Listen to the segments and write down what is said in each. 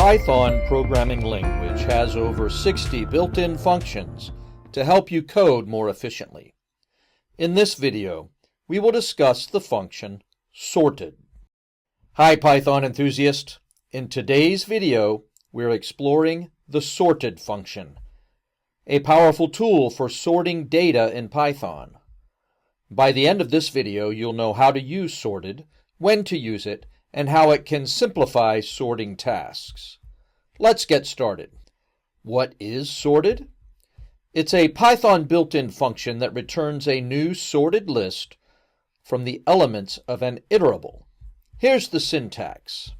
Python programming language has over 60 built-in functions to help you code more efficiently. In this video, we will discuss the function sorted. Hi Python enthusiast! In today's video, we're exploring the sorted function, a powerful tool for sorting data in Python. By the end of this video, you'll know how to use sorted, when to use it, and how it can simplify sorting tasks. Let's get started. What is sorted? It's a Python built-in function that returns a new sorted list from the elements of an iterable. Here's the syntax.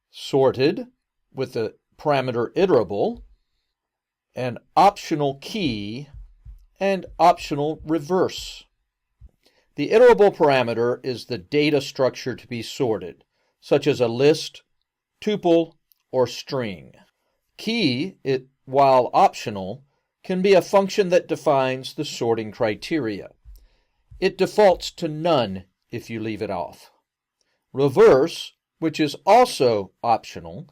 Sorted with the parameter iterable, an optional key, and optional reverse. The iterable parameter is the data structure to be sorted, such as a list, tuple, or string. Key, while optional, can be a function that defines the sorting criteria. It defaults to none if you leave it off. Reverse, which is also optional,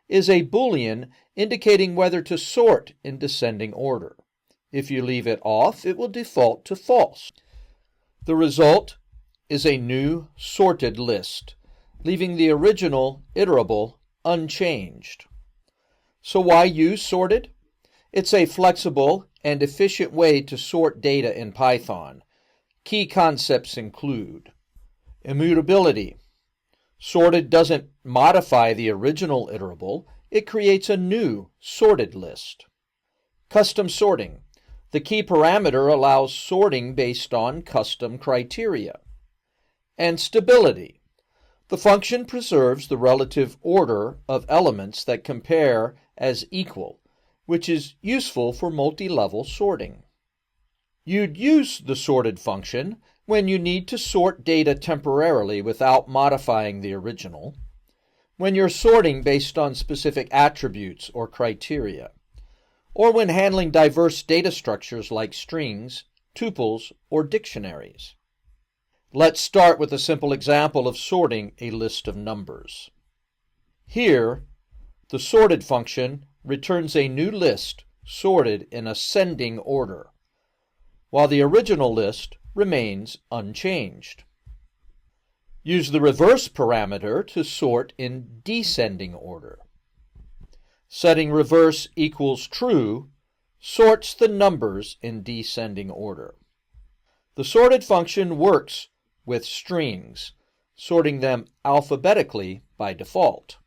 is a Boolean indicating whether to sort in descending order. If you leave it off, it will default to false. The result is a new sorted list, leaving the original iterable unchanged. So why use sorted? It's a flexible and efficient way to sort data in Python. Key concepts include immutability. Sorted doesn't modify the original iterable, it creates a new sorted list. Custom sorting. The key parameter allows sorting based on custom criteria. And stability. The function preserves the relative order of elements that compare as equal, which is useful for multi-level sorting. You'd use the sorted function when you need to sort data temporarily without modifying the original, when you're sorting based on specific attributes or criteria, or when handling diverse data structures like strings, tuples, or dictionaries. Let's start with a simple example of sorting a list of numbers. Here, the sorted function returns a new list sorted in ascending order, while the original list remains unchanged. Use the reverse parameter to sort in descending order. Setting reverse equals true sorts the numbers in descending order. The sorted function works with strings, sorting them alphabetically by default.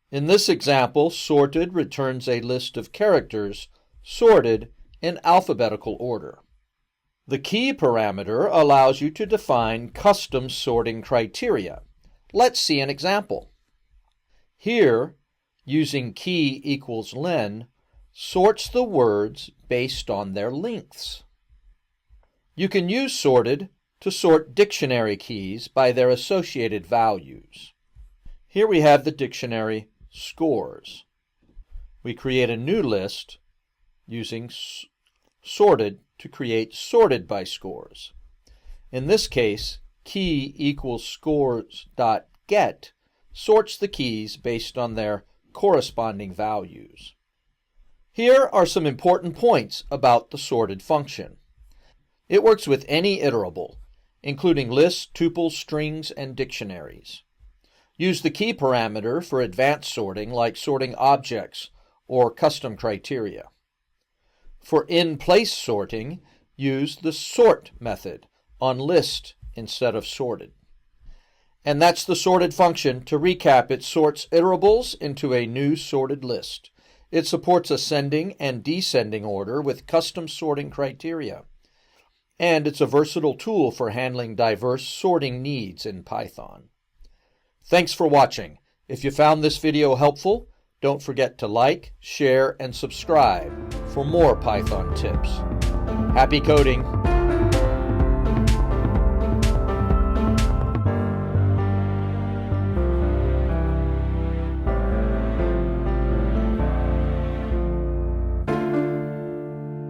In this example, sorted returns a list of characters sorted in alphabetical order. The key parameter allows you to define custom sorting criteria. Let's see an example. Here, using key equals len, sorts the words based on their lengths. You can use sorted to sort dictionary keys by their associated values. Here we have the dictionary scores. We create a new list using sorted to create sorted by scores. In this case, key equals scores.get sorts the keys based on their corresponding values. Here are some important points about the sorted function. It works with any iterable, including lists, tuples, strings, and dictionaries. Use the key parameter for advanced sorting like sorting objects or custom criteria. For in-place sorting, use the sort method on list instead of sorted. And that's the sorted function. To recap, it sorts iterables into a new sorted list. It supports ascending and descending order with custom sorting criteria. And it's a versatile tool for handling diverse sorting needs in Python. Thanks for watching. If you found this video helpful, don't forget to like, share, and subscribe for more Python tips. Happy coding!